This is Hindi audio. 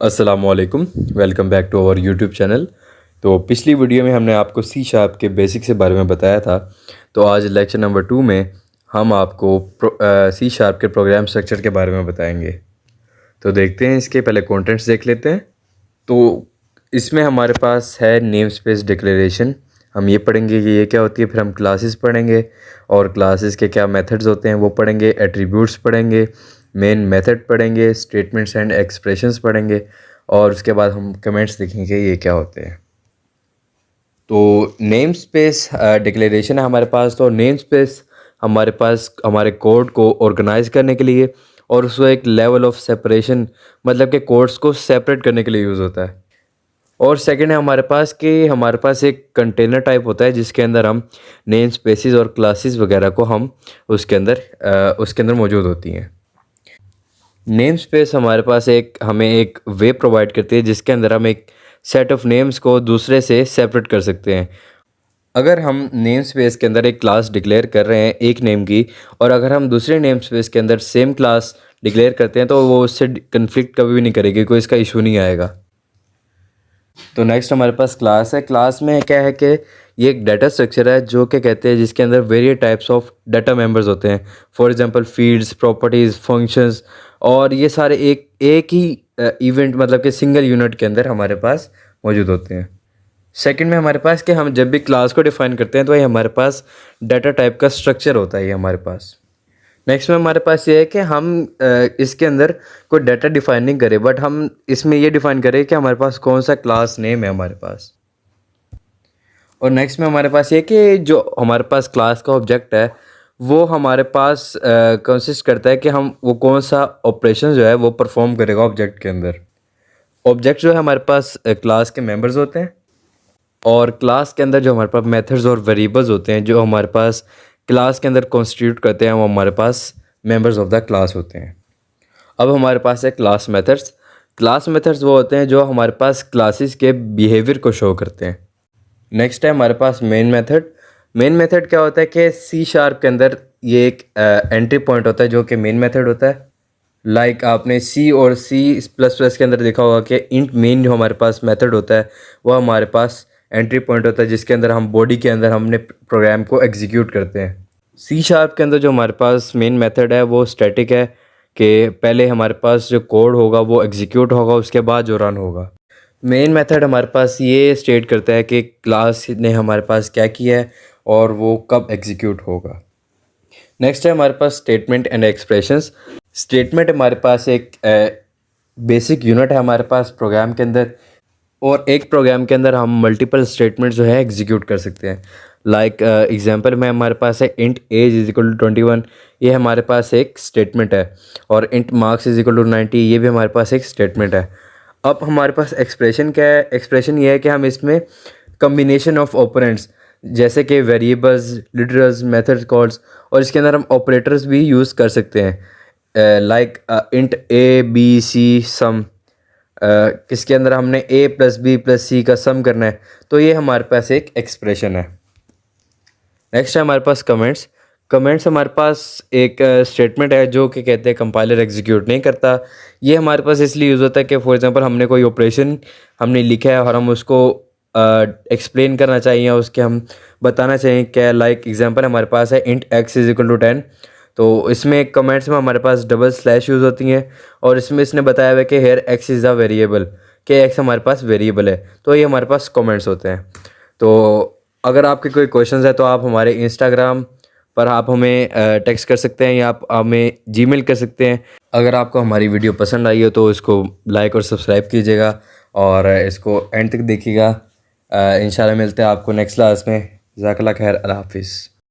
अस्सलामुअलैकुम, welcome back to our YouTube channel. तो पिछली वीडियो में हमने आपको सी शार्प के बेसिक से बारे में बताया था। तो आज लेक्चर नंबर 2 में हम आपको सी शार्प के प्रोग्राम स्ट्रक्चर के बारे में बताएंगे। तो देखते हैं, इसके पहले कंटेंट्स देख लेते हैं। तो इसमें हमारे पास है नेम स्पेस डिक्लेरेशन, हम ये पढ़ेंगे कि ये क्या होती है। फिर हम क्लासेस पढ़ेंगे और क्लासेस के क्या मेथड्स होते हैं वो पढ़ेंगे। एट्रीब्यूट्स पढ़ेंगे, मेन मेथड पढ़ेंगे, स्टेटमेंट्स एंड एक्सप्रेशंस पढ़ेंगे और उसके बाद हम कमेंट्स देखेंगे ये क्या होते हैं। तो नेम स्पेस डिक्लेरेशन है हमारे पास। तो नेम स्पेस हमारे पास हमारे कोड को ऑर्गेनाइज करने के लिए और उसको एक लेवल ऑफ सेपरेशन मतलब कि कोड्स को सेपरेट करने के लिए यूज़ होता है। और सेकंड है हमारे पास कि हमारे पास एक कंटेनर टाइप होता है जिसके अंदर हम नेम स्पेसिस और क्लासेस वगैरह को हम उसके अंदर मौजूद होती हैं। नेम स्पेस हमारे पास हमें एक वे प्रोवाइड करती है जिसके अंदर हम एक सेट ऑफ नेम्स को दूसरे से सेपरेट कर सकते हैं। अगर हम नेम स्पेस के अंदर एक क्लास डिक्लेयर कर रहे हैं एक नेम की, और अगर हम दूसरे नेम स्पेस के अंदर सेम क्लास डिक्लेयर करते हैं तो वो उससे कन्फ्लिक्ट कभी भी नहीं करेगी, कोई इसका इशू नहीं आएगा। तो नेक्स्ट हमारे पास क्लास है। क्लास में क्या है कि ये एक डाटा स्ट्रक्चर है जो कि कहते हैं जिसके अंदर various types of data members होते हैं। For example fields, properties, functions, और ये सारे एक ही इवेंट मतलब कि सिंगल यूनिट के अंदर हमारे पास मौजूद होते हैं। सेकंड में हमारे पास कि हम जब भी क्लास को डिफाइन करते हैं तो ये हमारे पास डाटा टाइप का स्ट्रक्चर होता है ये हमारे पास। नेक्स्ट में हमारे पास ये है कि हम इसके अंदर कोई डाटा डिफाइन नहीं करें, बट हम इसमें ये डिफाइन करें कि हमारे पास कौन सा क्लास नेम है हमारे पास। और नेक्स्ट में हमारे पास ये कि जो हमारे पास क्लास का ऑब्जेक्ट है वो हमारे पास कंसिस्ट करता है कि हम वो कौन सा ऑपरेशन जो है वो परफॉर्म करेगा ऑब्जेक्ट के अंदर। ऑब्जेक्ट जो है हमारे पास क्लास के मेंबर्स होते हैं, और क्लास के अंदर जो हमारे पास मेथड्स और वेरिएबल्स होते हैं जो हमारे पास क्लास के अंदर कॉन्स्टिट्यूट करते हैं वो हमारे पास मेंबर्स ऑफ द क्लास होते हैं। अब हमारे पास है क्लास मेथड्स। क्लास मेथड्स वो होते हैं जो हमारे पास क्लासेस के बिहेवियर को शो करते हैं। नेक्स्ट है हमारे पास मेन मेथड। मेन मेथड क्या होता है कि सी शार्प के अंदर ये एक एंट्री पॉइंट होता है जो कि मेन मेथड होता है। लाइक आपने सी और सी प्लस प्लस के अंदर देखा होगा कि इंट मेन जो हमारे पास मेथड होता है वो हमारे पास एंट्री पॉइंट होता है जिसके अंदर हम बॉडी के अंदर हमने प्रोग्राम को एग्जीक्यूट करते हैं। सी शार्प के अंदर जो हमारे पास मेन मेथड है वो स्टैटिक है कि पहले हमारे पास जो कोड होगा वो एग्जीक्यूट होगा, उसके बाद जो रन होगा। मेन मेथड हमारे पास ये स्टेट करता है कि क्लास ने हमारे पास क्या किया है और वो कब एग्जीक्यूट होगा। नेक्स्ट है हमारे पास स्टेटमेंट एंड एक्सप्रेशंस। स्टेटमेंट हमारे पास एक बेसिक यूनिट है हमारे पास प्रोग्राम के अंदर, और एक प्रोग्राम के अंदर हम मल्टीपल स्टेटमेंट जो है एग्जीक्यूट कर सकते हैं। लाइक एग्जांपल में हमारे पास है int age is equal to 21, ये हमारे पास एक स्टेटमेंट है। और int marks is equal to 90, ये भी हमारे पास एक स्टेटमेंट है। अब हमारे पास एक्सप्रेशन क्या है। एक्सप्रेशन ये है कि हम इसमें कम्बिनेशन ऑफ ऑपरेंड्स जैसे कि वेरिएबल्स, लिटरल्स, मेथड कॉल्स, और इसके अंदर हम ऑपरेटर्स भी यूज़ कर सकते हैं। Like int A B C sum, इसके अंदर हमने a plus B plus C का सम करना है, तो ये हमारे पास एक एक्सप्रेशन है। नेक्स्ट है हमारे पास कमेंट्स। कमेंट्स हमारे पास एक स्टेटमेंट है जो कि कहते हैं कंपाइलर एग्जीक्यूट नहीं करता। ये हमारे पास इसलिए यूज़ होता है कि फॉर एग्जांपल हमने कोई ऑपरेशन हमने लिखा है और हम उसको एक्सप्लेन करना चाहिए, उसके हम बताना चाहिए क्या। लाइक एग्जांपल हमारे पास है int x is equal to 10, तो इसमें कमेंट्स में हमारे पास डबल स्लैश यूज़ होती हैं, और इसमें इसने बताया हुआ है कि here x is a variable, कि x हमारे पास वेरिएबल है, तो ये हमारे पास कमेंट्स होते हैं। तो अगर आपके कोई क्वेश्चंस है तो आप हमारे इंस्टाग्राम पर आप हमें टेक्स्ट कर सकते हैं या आप हमें जीमेल कर सकते हैं। अगर आपको हमारी वीडियो पसंद आई हो तो इसको लाइक और सब्सक्राइब कीजिएगा और इसको एंड तक देखिएगा। इंशाल्लाह मिलते हैं आपको नेक्स्ट क्लास में। जज़ाकल्लाह खैर, अल्लाह हाफिज़।